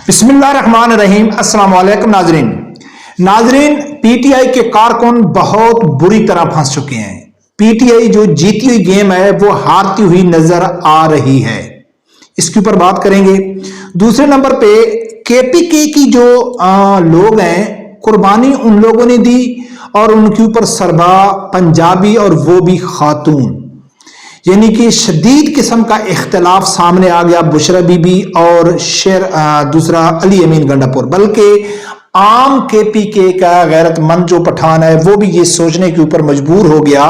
बिस्मिल्लाहिर्रहमानिर्रहीम। अस्सलाम वालेकुम नाजरीन, पीटीआई के कारकुन बहुत बुरी तरह फंस चुके हैं। पीटीआई जो जीती हुई गेम है वो हारती हुई नजर आ रही है। इसके ऊपर बात करेंगे। दूसरे नंबर पे केपीके की जो लोग हैं, कुर्बानी उन लोगों ने दी और उनके ऊपर सरबा पंजाबी और वो भी खातून, यानी कि शदीद किस्म का इख्तलाफ सामने आ गया बुशरा बीबी और दूसरा अली अमीन गंडापुर। बल्कि आम केपीके का गैरतमंद जो पठान है वो भी ये सोचने के ऊपर मजबूर हो गया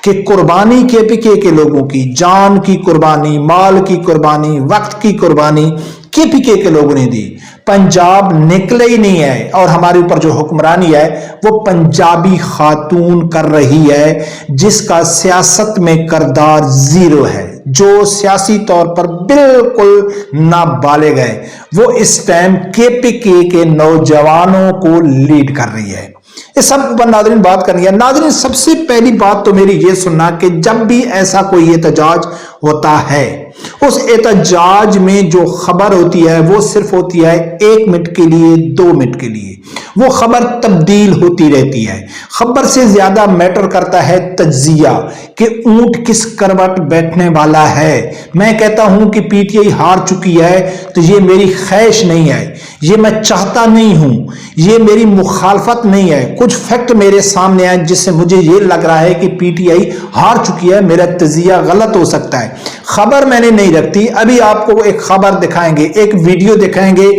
कि कुर्बानी केपीके के लोगों की, जान की कुर्बानी, माल की कुर्बानी, वक्त की कुर्बानी केपीके के लोगों ने दी। पंजाब निकले ही नहीं है और हमारे ऊपर जो हुक्मरानी है वो पंजाबी खातून कर रही है, जिसका सियासत में किरदार जीरो है, जो सियासी तौर पर बिल्कुल नाबालिग है। वो इस टाइम केपीके के नौजवानों को लीड कर रही है। इस सब पर नाज़रीन बात करनी है। नाज़रीन, सबसे पहली बात तो मेरी ये सुनना कि जब भी ऐसा कोई एहतजाज होता है, उस एहतजाज में जो खबर होती है वो सिर्फ होती है 1 मिनट के लिए, 2 मिनट के लिए। वो खबर तब्दील होती रहती है। खबर से ज्यादा मैटर करता है तज्जिया कि ऊंट किस करवट बैठने वाला है। मैं कहता हूं कि पीटीआई हार चुकी है तो ये मेरी ख्वाहिश नहीं है, ये मैं चाहता नहीं हूं, ये मेरी मुखालफत नहीं है। कुछ फैक्ट मेरे सामने आए जिससे मुझे ये लग रहा है कि पीटीआई हार चुकी है। मेरा तजिया गलत हो सकता है। खबर मैंने नहीं रखती। अभी आपको एक खबर दिखाएंगे, एक वीडियो दिखाएंगे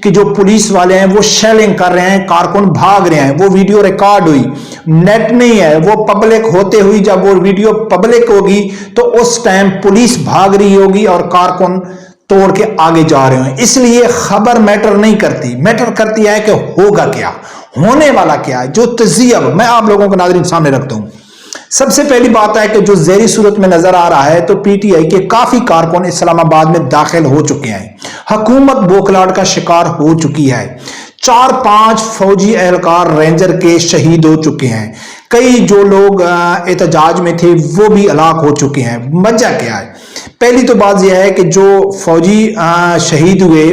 कि जो पुलिस वाले हैं वो शेलिंग कर रहे हैं, कारकुन भाग रहे हैं। वो वीडियो रिकॉर्ड हुई, नेट नहीं है, वो पब्लिक होते हुई जब वो वीडियो पब्लिक होगी तो उस टाइम पुलिस भाग रही होगी और कारकुन तोड़ के आगे जा रहे हैं। इसलिए खबर मैटर नहीं करती, मैटर करती है कि होगा क्या, होने वाला क्या है। जो तजिया मैं आप लोगों को नाज़रीन सामने रखता हूं। सबसे पहली बात है कि जो ज़ेरी सूरत में नजर आ रहा है तो पीटीआई के काफी कारकुन इस्लामाबाद में दाखिल हो चुके हैं। हुकूमत बोखलाहट का शिकार हो चुकी है। 4-5 फौजी एहलकार रेंजर के शहीद हो चुके हैं। कई जो लोग एहतजाज में थे वो भी हलाक हो चुके हैं। वजह क्या है? पहली तो बात यह है कि जो फौजी शहीद हुए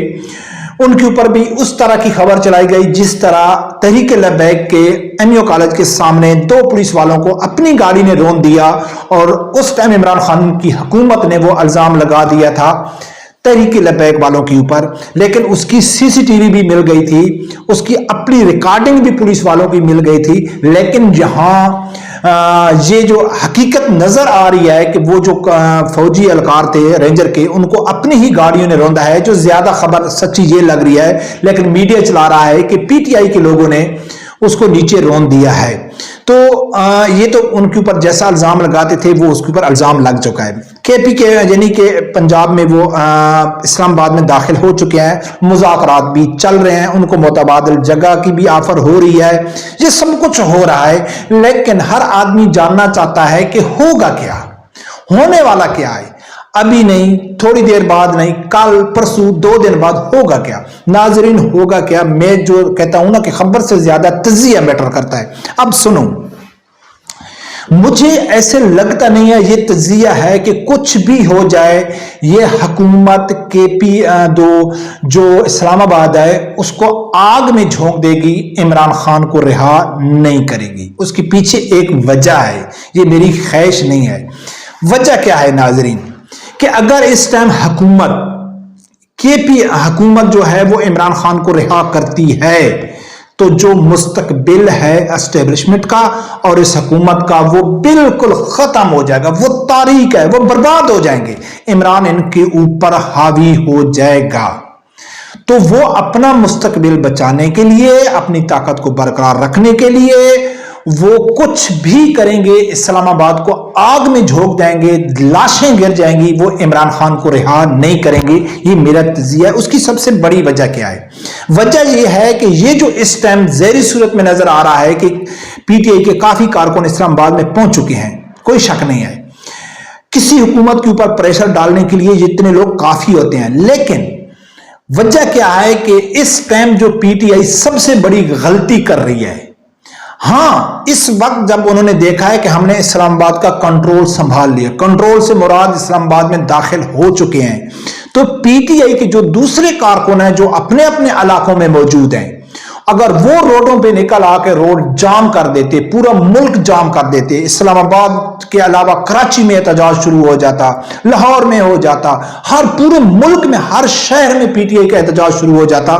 उनके ऊपर भी उस तरह की खबर चलाई गई जिस तरह तहरीक लबैक के एमईओ कॉलेज के सामने 2 पुलिस वालों को अपनी गाड़ी ने रौंद दिया और उस टाइम इमरान खान की हुकूमत ने वो इल्जाम लगा दिया था तहरीक लबैक वालों के ऊपर। लेकिन उसकी सीसीटीवी भी मिल गई थी, उसकी अपनी रिकॉर्डिंग भी पुलिस वालों की मिल गई थी। लेकिन जहां ये जो हकीकत नजर आ रही है कि वो जो फौजी एहलकार थे रेंजर के, उनको अपनी ही गाड़ियों ने रौंदा है। जो ज्यादा खबर सच्ची ये लग रही है, लेकिन मीडिया चला रहा है कि पीटीआई के लोगों ने उसको नीचे रौंद दिया है। तो ये तो उनके ऊपर जैसा इल्जाम लगाते थे वो उसके ऊपर इल्जाम लग चुका है। केपीके यानी कि पंजाब में वो इस्लामाबाद में दाखिल हो चुके हैं। मुज़ाकरात भी चल रहे हैं, उनको मुतबादिल जगह की भी ऑफर हो रही है। ये सब कुछ हो रहा है, लेकिन हर आदमी जानना चाहता है कि होगा क्या, होने वाला क्या है। अभी नहीं, थोड़ी देर बाद नहीं, कल परसों 2 दिन बाद होगा क्या। नाजरीन, होगा क्या? मैं जो कहता हूं ना कि खबर से ज्यादा तजिया मैटर करता है। अब सुनो, मुझे ऐसे लगता नहीं है, ये तजिया है कि कुछ भी हो जाए ये हुकूमत जो इस्लामाबाद है उसको आग में झोंक देगी, इमरान खान को रिहा नहीं करेगी। उसके पीछे एक वजह है, ये मेरी ख्वाहिश नहीं है। वजह क्या है नाजरीन? कि अगर इस टाइम हुकूमत जो है वो इमरान खान को रिहा करती है तो जो मुस्तकबिल है एस्टेब्लिशमेंट का और इस हुकूमत का वो बिल्कुल खत्म हो जाएगा। वो तारीख है, वो बर्बाद हो जाएंगे। इमरान इनके ऊपर हावी हो जाएगा। तो वो अपना मुस्तकबिल बचाने के लिए, अपनी ताकत को बरकरार रखने के लिए वो कुछ भी करेंगे। इस्लामाबाद को आग में झोंक देंगे, लाशें गिर जाएंगी, वो इमरान खान को रिहा नहीं करेंगे। ये मेरा तजिया है। उसकी सबसे बड़ी वजह क्या है? वजह यह है कि ये जो इस टाइम ज़ेरी सूरत में नजर आ रहा है कि पीटीआई के काफी कारकुन इस्लामाबाद में पहुंच चुके हैं, कोई शक नहीं है। किसी हुकूमत के ऊपर प्रेशर डालने के लिए जितने लोग काफी होते हैं, लेकिन वजह क्या है कि इस टाइम जो पीटीआई सबसे बड़ी गलती कर रही है, हां, इस वक्त जब उन्होंने देखा है कि हमने इस्लामाबाद का कंट्रोल संभाल लिया, कंट्रोल से मुराद इस्लामाबाद में दाखिल हो चुके हैं, تو پی ٹی آئی کے جو دوسرے کارکن ہیں جو اپنے اپنے علاقوں میں موجود ہیں، اگر وہ روڈوں پہ نکل آ کے روڈ جام کر دیتے، پورا ملک جام کر دیتے، اسلام آباد کے علاوہ کراچی میں احتجاج شروع ہو جاتا، لاہور میں ہو جاتا، ہر پورے ملک میں ہر شہر میں پی ٹی آئی کا احتجاج شروع ہو جاتا،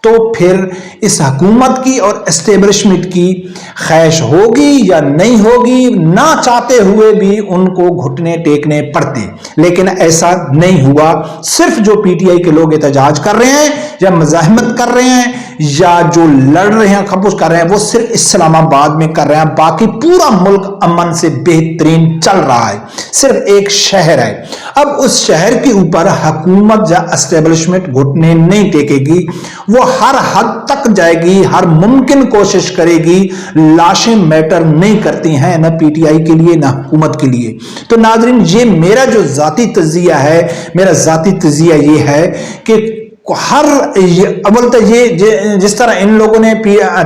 تو پھر اس حکومت کی اور اسٹیبلشمنٹ کی خواہش ہوگی یا نہیں ہوگی، نہ چاہتے ہوئے بھی ان کو گھٹنے ٹیکنے پڑتے، لیکن ایسا نہیں ہوا۔ صرف جو پی ٹی آئی کے لوگ احتجاج کر رہے ہیں یا مزاحمت کر رہے ہیں یا جو لڑ رہے ہیں، خاموش کر رہے ہیں، وہ صرف اسلام آباد میں کر رہے ہیں، باقی پورا ملک امن سے بہترین چل رہا ہے، صرف ایک شہر ہے۔ اب اس شہر کے اوپر حکومت یا اسٹیبلشمنٹ گھٹنے نہیں ٹیکے گی، وہ ہر حد تک جائے گی، ہر ممکن کوشش کرے گی۔ لاشیں میٹر نہیں کرتی ہیں، نہ پی ٹی آئی کے لیے نہ حکومت کے لیے۔ تو ناظرین، یہ میرا جو ذاتی تجزیہ ہے، میرا ذاتی تجزیہ یہ ہے کہ ہر اول تو یہ جس طرح ان لوگوں نے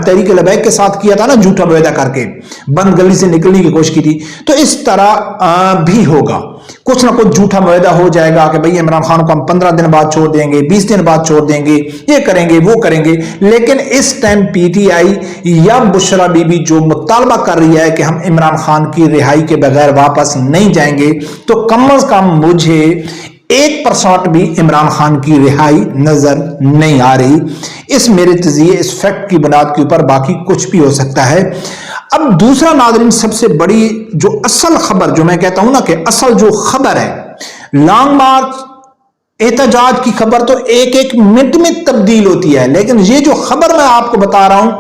تحریک لبیک کے ساتھ کیا تھا نا، جھوٹا معاہدہ کر کے بند گلی سے نکلنے کی کوشش کی تھی، تو اس طرح بھی ہوگا، کچھ نہ کچھ جھوٹا معاہدہ ہو جائے گا کہ بھئی عمران خان کو ہم 15 دن بعد چھوڑ دیں گے، 20 دن بعد چھوڑ دیں گے، یہ کریں گے وہ کریں گے۔ لیکن اس ٹائم پی ٹی آئی یا بشرا بی بی جو مطالبہ کر رہی ہے کہ ہم عمران خان کی رہائی کے بغیر واپس نہیں جائیں گے، تو کم از کم مجھے 1% بھی عمران خان کی رہائی نظر نہیں آ رہی۔ اس میرے تجزیے، اس فیکٹ کی بنیاد کے اوپر، باقی کچھ بھی ہو سکتا ہے۔ اب دوسرا ناظرین، سب سے بڑی جو اصل خبر، جو میں کہتا ہوں نا کہ اصل جو خبر ہے، لانگ مارچ احتجاج کی خبر تو ایک ایک منٹ میں تبدیل ہوتی ہے، لیکن یہ جو خبر میں آپ کو بتا رہا ہوں،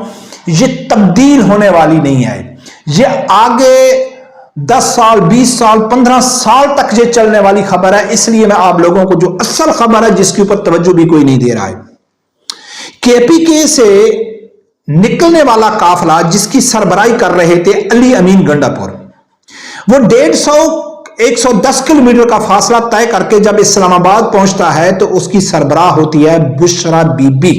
یہ تبدیل ہونے والی نہیں ہے، یہ آگے 10 سال 20 سال 15 سال تک یہ چلنے والی خبر ہے۔ اس لیے میں آپ لوگوں کو جو اصل خبر ہے، جس کے اوپر توجہ بھی کوئی نہیں دے رہا ہے، کے پی کے سے نکلنے والا قافلہ جس کی سربراہی کر رہے تھے علی امین گنڈا پور، وہ 110 کلومیٹر کا فاصلہ طے کر کے جب اسلام آباد پہنچتا ہے تو اس کی سربراہ ہوتی ہے بشرا بی بی۔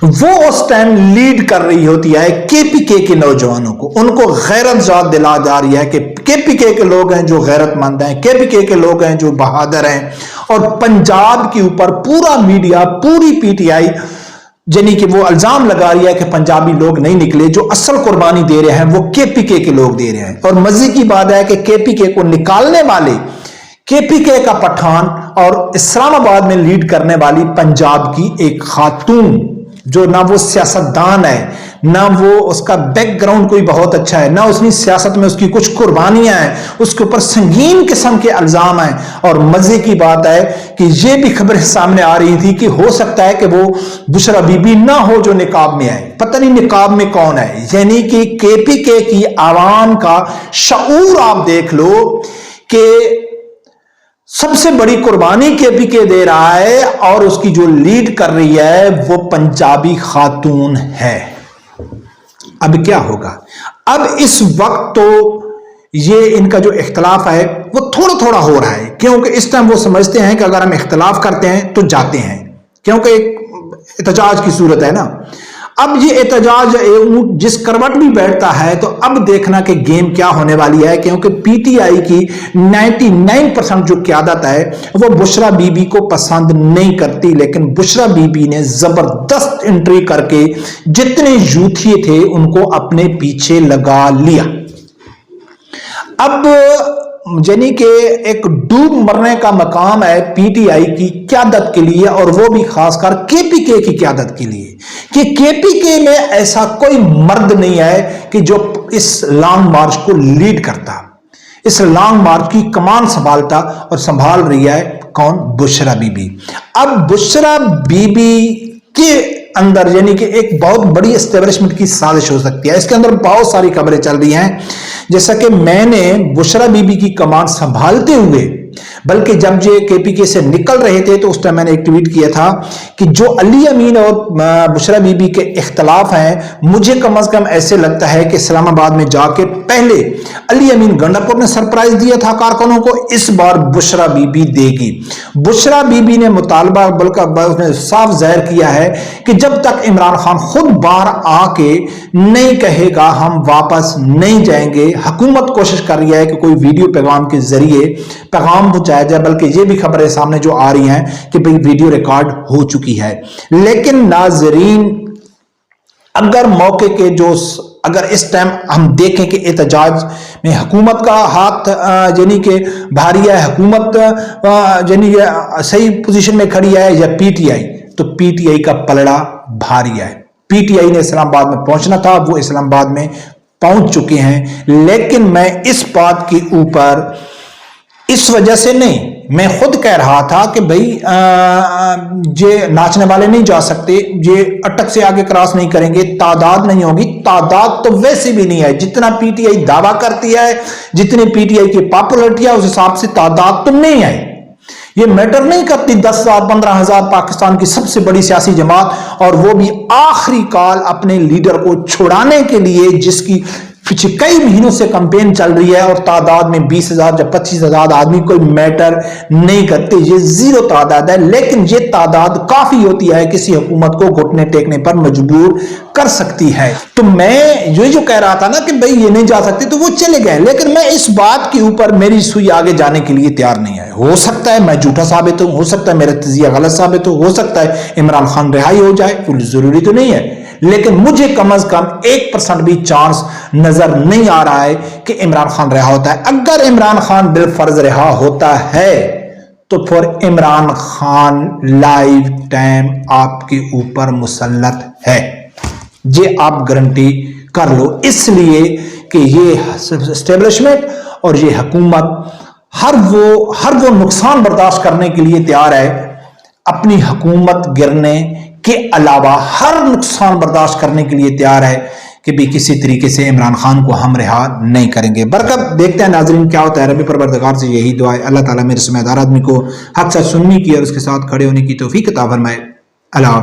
وہ اس ٹائم لیڈ کر رہی ہوتی ہے کے پی کے نوجوانوں کو، ان کو غیرت یاد دلا جا رہی ہے کہ کے پی کے لوگ ہیں جو غیرت مند ہیں، کے پی کے لوگ ہیں جو بہادر ہیں، اور پنجاب کے اوپر پورا میڈیا، پوری پی ٹی آئی یعنی کہ وہ الزام لگا رہی ہے کہ پنجابی لوگ نہیں نکلے، جو اصل قربانی دے رہے ہیں وہ کے پی کے لوگ دے رہے ہیں۔ اور مزے کی بات ہے کہ کے پی کے کو نکالنے والے کے پی کے کا پٹھان اور اسلام آباد میں لیڈ کرنے والی پنجاب کی ایک خاتون، جو نہ وہ سیاستدان ہے، نہ وہ اس کا بیک گراؤنڈ کوئی بہت اچھا ہے، نہ اس نے سیاست میں اس کی کچھ قربانیاں ہیں، اس کے اوپر سنگین قسم کے الزام ہیں۔ اور مزے کی بات ہے کہ یہ بھی خبریں سامنے آ رہی تھی کہ ہو سکتا ہے کہ وہ بشرا بی بی نہ ہو جو نقاب میں آئے، پتہ نہیں نقاب میں کون ہے۔ یعنی کہ کے پی کے کی عوام کا شعور آپ دیکھ لو کہ سب سے بڑی قربانی کے پی کے دے رہا ہے، اور اس کی جو لیڈ کر رہی ہے وہ پنجابی خاتون ہے۔ اب کیا ہوگا؟ اب اس وقت تو یہ ان کا جو اختلاف ہے وہ تھوڑا تھوڑا ہو رہا ہے، کیونکہ اس ٹائم وہ سمجھتے ہیں کہ اگر ہم اختلاف کرتے ہیں تو جاتے ہیں، کیونکہ ایک احتجاج کی صورت ہے نا۔ اب یہ احتجاج جس کروٹ بھی بیٹھتا ہے، تو اب دیکھنا کہ گیم کیا ہونے والی ہے، کیونکہ پی ٹی آئی کی 99% جو قیادت ہے وہ بشرا بی بی کو پسند نہیں کرتی، لیکن بشرا بی بی نے زبردست انٹری کر کے جتنے یوتھی تھے ان کو اپنے پیچھے لگا لیا۔ اب یعنی کہ ایک ڈوب مرنے کا مقام ہے پی ٹی آئی کی قیادت کے لیے، اور وہ بھی خاص کر کے پی کے کی قیادت کے لیے، کہ کے پی کے میں ایسا کوئی مرد نہیں ہے کہ جو اس لانگ مارچ کو لیڈ کرتا، اس لانگ مارچ کی کمان سنبھالتا، اور سنبھال رہی ہے کون؟ بشرا بی بی۔ اب بشرا بی بی کے اندر یعنی کہ ایک بہت بڑی اسٹیبلشمنٹ کی سازش ہو سکتی ہے، اس کے اندر بہت ساری خبریں چل رہی ہیں، جیسا کہ میں نے بشرا بی بی کی کمان سنبھالتے ہوئے، بلکہ جب یہ کے پی کے سے نکل رہے تھے تو اس ٹائم میں نے ایک ٹویٹ کیا تھا کہ جو علی امین اور بشرا بی بی کے اختلاف ہیں، مجھے کم از کم ایسے لگتا ہے کہ اسلام آباد میں جا کے پہلے علی امین گنڈا پور نے سرپرائز دیا تھا کارکنوں کو، اس بار بشرا بی بی دے گی۔ بشرا بی بی نے مطالبہ بلکہ اس نے صاف ظاہر کیا ہے کہ جب تک عمران خان خود باہر آ کے نہیں کہے گا ہم واپس نہیں جائیں گے، حکومت کوشش کر رہی ہے کہ کوئی ویڈیو پیغام کے ذریعے پیغام پہنچائے पहुंचाया जाए, बल्कि ये भी खबरें सामने जो आ रही हैं कि भाई वीडियो रिकॉर्ड हो चुकी है। लेकिन नाजरीन, अगर मौके के अगर इस टाइम हम देखें कि एहतजाज में हुकूमत का हाथ यानी कि भारी है, हुकूमत यानी सही पोजीशन में खड़ी है, या पीटीआई, तो पीटीआई का पलड़ा भारी है। पीटीआई ने इस्लामाबाद में पहुंचना था, वो इस्लामाबाद में पहुंच चुके हैं। लेकिन मैं इस बात के ऊपर इस वजह से नहीं, मैं खुद कह रहा था कि भाई ये नाचने वाले नहीं जा सकते, ये अटक से आगे क्रॉस नहीं करेंगे, तादाद नहीं होगी। तादाद तो वैसे भी नहीं है, जितना पीटीआई दावा करती है, जितनी पीटीआई की पॉपुलरिटी है, उस हिसाब से तादाद तो नहीं है। ये मैटर नहीं करती 10,000 15,000 पाकिस्तान की सबसे बड़ी सियासी जमात, और वो भी आखिरी काल अपने लीडर को छुड़ाने के लिए, जिसकी पीछे कई महीनों से कैंपेन चल रही है, और तादाद में 20,000 या 25,000 आदमी कोई मैटर नहीं करते, ये जीरो तादाद है। लेकिन ये तादाद काफी होती है, किसी हुकूमत को घुटने टेकने पर मजबूर कर सकती है। तो मैं ये जो कह रहा था ना कि भाई ये नहीं जा सकते, तो वो चले गए। लेकिन मैं इस बात के ऊपर मेरी सुई आगे जाने के लिए तैयार नहीं है। हो सकता है मैं झूठा साबित हो सकता है मेरा तजिया गलत साबित हो सकता है इमरान खान रिहाई हो जाए, कोई जरूरी तो नहीं है। लेकिन मुझे कम अज कम 1% भी चांस नजर नहीं आ रहा है कि इमरान खान रिहा होता है। अगर इमरान खान बिलफर्ज रिहा होता है तो फिर इमरान खान लाइफ टाइम आपके ऊपर मुसल्लत है, ये आप गारंटी कर लो। इसलिए कि ये एस्टेब्लिशमेंट और ये हुकूमत हर वो नुकसान बर्दाश्त करने के लिए तैयार है, अपनी हुकूमत गिरने के अलावा हर नुकसान बर्दाश्त करने के लिए तैयार है कि भी किसी तरीके से इमरान खान को हम रिहा नहीं करेंगे। बरकत देखते हैं नाजरीन क्या होता है। रब्बी परवरदिगार से यही दुआ है, अल्लाह ताला मेरे समझदार आदमी को हक सच सुनने की और उसके साथ खड़े होने की तौफीक अता फरमाए। अल्लाह।